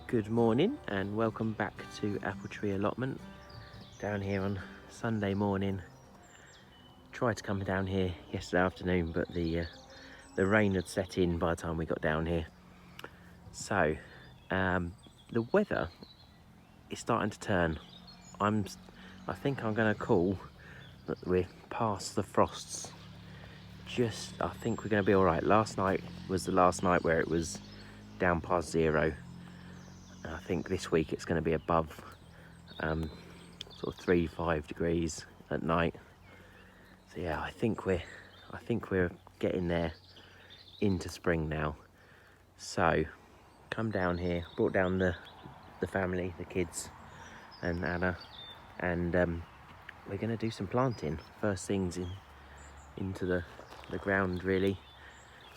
Good morning and welcome back to Apple Tree Allotment down here on Sunday morning. Tried to come down here yesterday afternoon, but the rain had set in by the time we got down here. So the weather is starting to turn. I think I'm going to call that we're past the frosts. I think we're going to be all right. Last night was the last night where it was down past 0. I think this week it's going to be above sort of 3-5 degrees at night. So yeah, I think we're getting there into spring now. So come down here, brought down the family, the kids and Anna, and we're going to do some planting. First things into the ground really.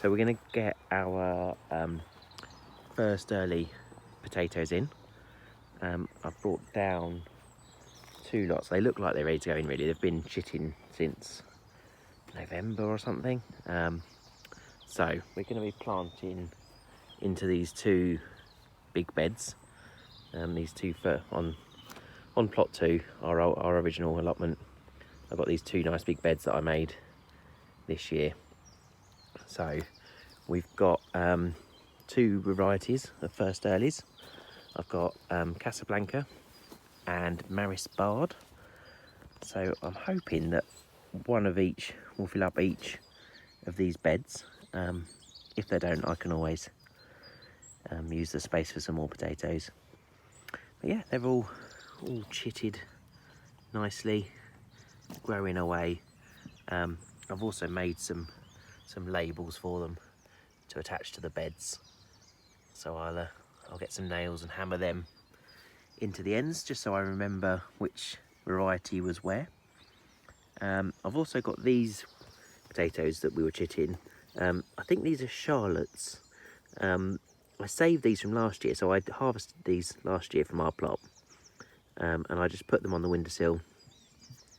So we're going to get our first early potatoes in. I've brought down 2 lots. They look like they're ready to go in really. They've been chitting since November or something. So we're going to be planting into these 2 big beds. These 2 on plot 2, our original allotment. I've got these 2 nice big beds that I made this year. So we've got 2 varieties of first earlies. I've got Casablanca and Maris Bard. So I'm hoping that one of each will fill up each of these beds. If they don't, I can always use the space for some more potatoes. But yeah, they're all chitted nicely, growing away. I've also made some labels for them to attach to the beds. So I'll get some nails and hammer them into the ends just so I remember which variety was where. I've also got these potatoes that we were chitting. I think these are Charlottes. I saved these from last year, so I harvested these last year from our plot, and I just put them on the windowsill,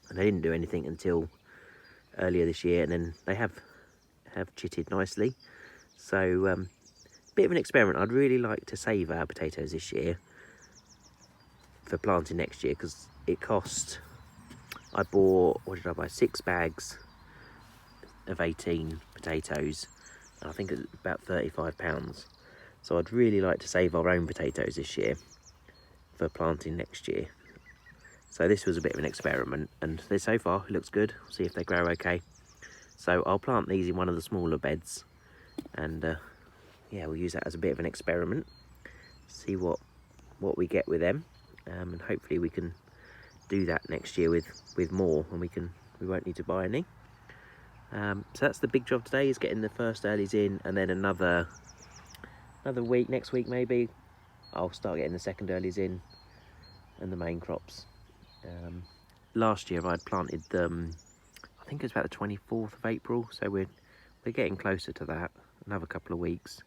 and they didn't do anything until earlier this year, and then they have chitted nicely. So bit of an experiment. I'd really like to save our potatoes this year for planting next year, because it cost, I bought, what did I buy, 6 bags of 18 potatoes, and I think it's about £35. So I'd really like to save our own potatoes this year for planting next year. So this was a bit of an experiment, and so far it looks good. See if they grow okay. So I'll plant these in one of the smaller beds, and yeah, we'll use that as a bit of an experiment, see what we get with them, and hopefully we can do that next year with more, and we won't need to buy any. So that's the big job today, is getting the first earlies in, and then another week, next week maybe, I'll start getting the second earlies in and the main crops. Last year I'd planted them, I think it was about the 24th of April, so we're getting closer to that, another couple of weeks.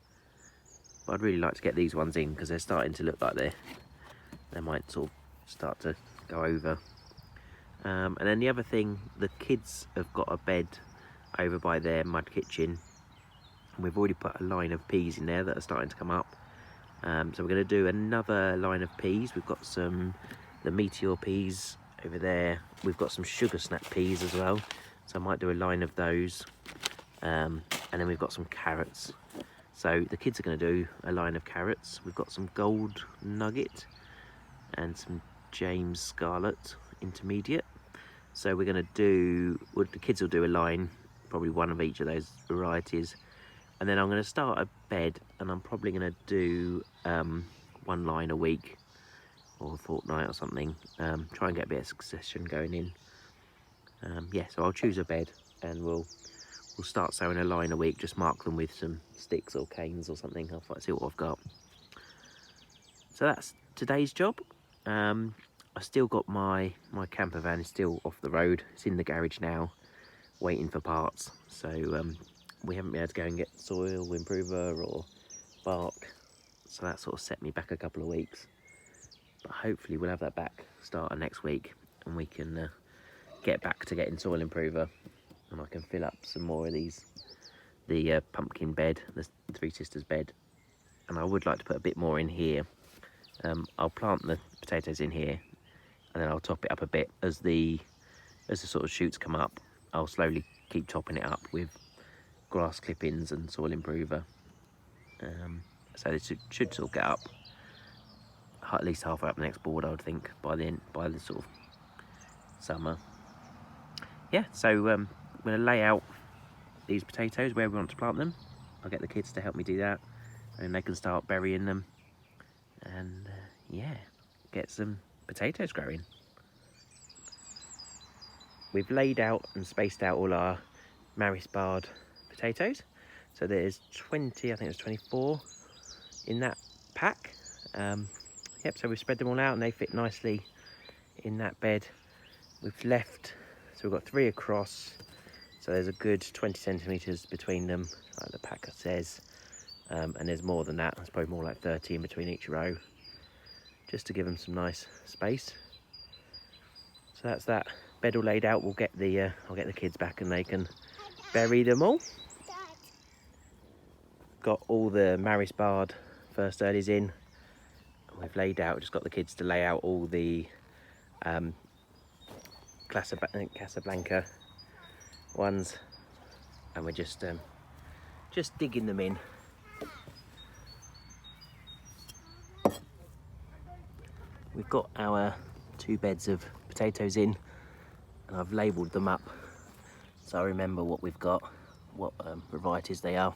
But I'd really like to get these ones in, because they're starting to look like they might sort of start to go over. And then the other thing, the kids have got a bed over by their mud kitchen, and we've already put a line of peas in there that are starting to come up. So we're going to do another line of peas. We've got the meteor peas over there. We've got some sugar snap peas as well, so I might do a line of those. And then we've got some carrots. So the kids are going to do a line of carrots. We've got some gold nugget and some James Scarlet intermediate. So we're going to do, well, the kids will do a line, probably one of each of those varieties. And then I'm going to start a bed, and I'm probably going to do 1 line a week or a fortnight or something. Try and get a bit of succession going in. Yeah, so I'll choose a bed, and we'll start sowing a line a week. Just mark them with some sticks or canes or something. I'll see what I've got. So that's today's job. I still got my camper van is still off the road. It's in the garage now, waiting for parts. So we haven't been able to go and get soil improver or bark. So that sort of set me back a couple of weeks. But hopefully we'll have that back start of next week, and we can get back to getting soil improver, and I can fill up some more of these, the pumpkin bed, the Three Sisters bed. And I would like to put a bit more in here I'll plant the potatoes in here, and then I'll top it up a bit as the sort of shoots come up. I'll slowly keep topping it up with grass clippings and soil improver. So this should sort of get up at least halfway up the next board, I would think, by the sort of summer. Yeah, so I'm going to lay out these potatoes where we want to plant them. I'll get the kids to help me do that, and they can start burying them, and yeah, get some potatoes growing. We've laid out and spaced out all our Maris barred potatoes. So there's 20, I think there's 24 in that pack. Yep, so we've spread them all out and they fit nicely in that bed. We've left, so we've got 3 across. So there's a good 20 centimetres between them, like the packer says. And there's more than that. There's probably more like 30 in between each row, just to give them some nice space. So that's that bed all laid out. We'll get the I'll get the kids back and they can bury them all. Got all the Maris barred first earlies in. We've laid out, just got the kids to lay out all the Casablanca ones, and we're just digging them in. We've got our 2 beds of potatoes in, and I've labelled them up so I remember what we've got, what varieties they are,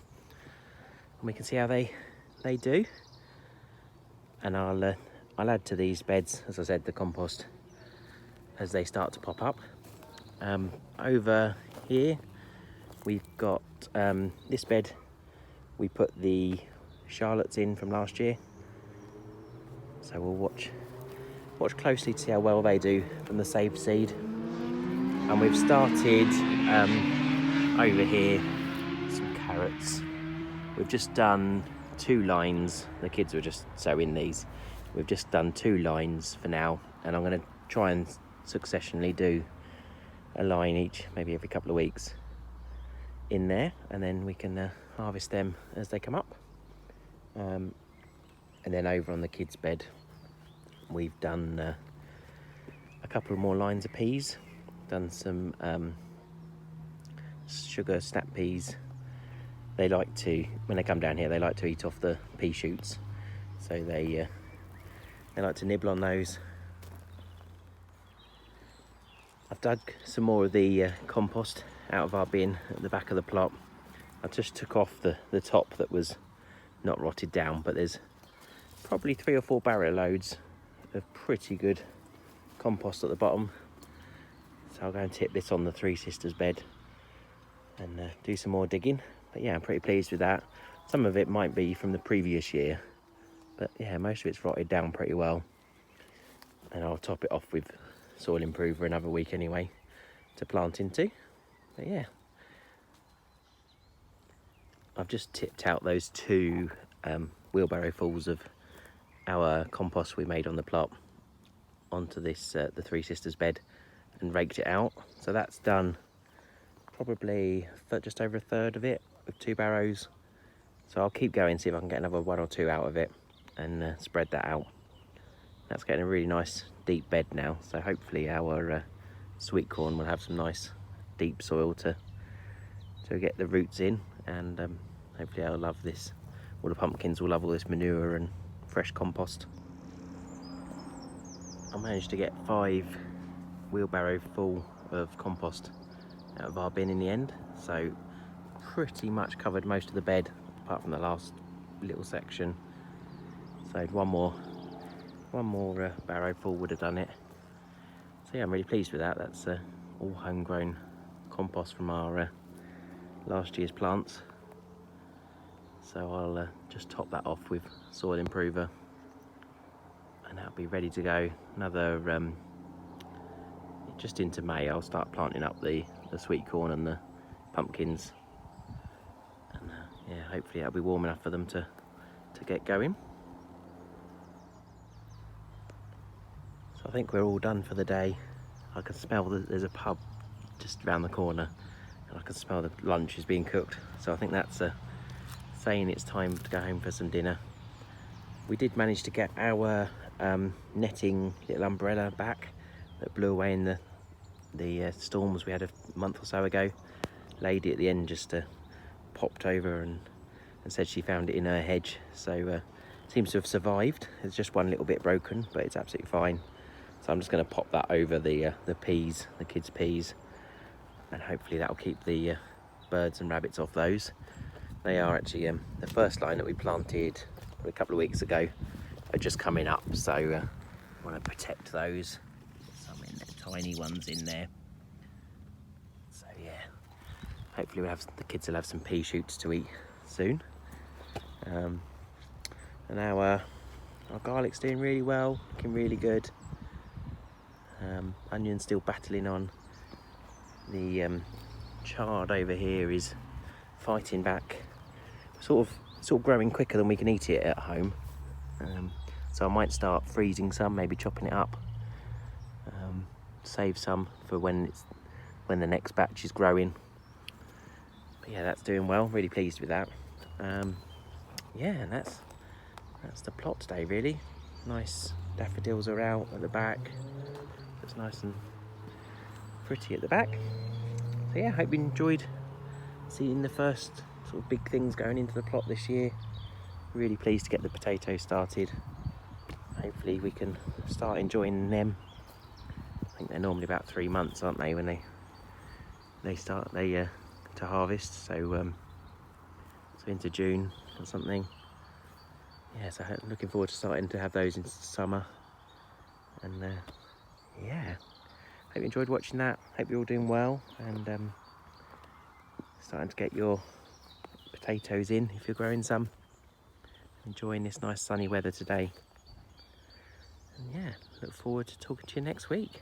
and we can see how they do. And I'll add to these beds, as I said, the compost as they start to pop up. Over here we've got this bed. We put the Charlottes in from last year, so we'll watch closely to see how well they do from the saved seed. And we've started over here some carrots. We've just done 2 lines. The kids were just sowing these. We've just done 2 lines for now, and I'm going to try and successionally do a line each, maybe every couple of weeks in there, and then we can harvest them as they come up. And then over on the kids' bed, we've done a couple more lines of peas, done some sugar snap peas. They like to, when they come down here, they like to eat off the pea shoots, so they like to nibble on those. I've dug some more of the compost out of our bin at the back of the plot. I just took off the top that was not rotted down, but there's probably 3 or 4 barrow loads of pretty good compost at the bottom. So I'll go and tip this on the 3 sisters bed and do some more digging. But yeah, I'm pretty pleased with that. Some of it might be from the previous year, but yeah, most of it's rotted down pretty well. And I'll top it off with soil improver another week anyway to plant into. But yeah, I've just tipped out those 2 wheelbarrow fulls of our compost we made on the plot onto this the 3 sisters bed and raked it out. So that's done probably just over a third of it with 2 barrows. So I'll keep going, see if I can get another 1 or 2 out of it and spread that out. That's getting a really nice deep bed now, so hopefully our sweet corn will have some nice deep soil to get the roots in, and hopefully I'll love this. All the pumpkins will love all this manure and fresh compost. I managed to get 5 wheelbarrow full of compost out of our bin in the end, so pretty much covered most of the bed apart from the last little section. So one more barrow full would have done it. So yeah, I'm really pleased with that. That's all homegrown compost from our last year's plants. So I'll just top that off with soil improver, and that'll be ready to go. Another just into May I'll start planting up the sweet corn and the pumpkins, and yeah, hopefully it'll be warm enough for them to get going. So I think we're all done for the day. I can smell that there's a pub just around the corner, and I can smell the lunch is being cooked. So I think that's saying it's time to go home for some dinner. We did manage to get our netting little umbrella back that blew away in the storms we had a month or so ago. Lady at the end just popped over and said she found it in her hedge, so seems to have survived. There's just one little bit broken, but it's absolutely fine. So I'm just going to pop that over the peas, the kids' peas, and hopefully that'll keep the birds and rabbits off those. They are actually the first line that we planted a couple of weeks ago are just coming up, so I want to protect those. Some in there, tiny ones in there. So yeah, hopefully the kids will have some pea shoots to eat soon. And now our garlic's doing really well, looking really good. Onion's still battling on. The chard over here is fighting back. Sort of growing quicker than we can eat it at home. So I might start freezing some, maybe chopping it up. Save some for when the next batch is growing. But yeah, that's doing well. Really pleased with that. Yeah, and that's the plot today, really. Nice daffodils are out at the back. It's nice and pretty at the back. So yeah, hope you enjoyed seeing the first sort of big things going into the plot this year. Really pleased to get the potatoes started. Hopefully we can start enjoying them. I think they're normally about 3 months, aren't they, when they start to harvest. So into June or something. Yeah, so looking forward to starting to have those in summer. And yeah, hope you enjoyed watching that. Hope you're all doing well and starting to get your potatoes in if you're growing some. Enjoying this nice sunny weather today. And yeah, look forward to talking to you next week.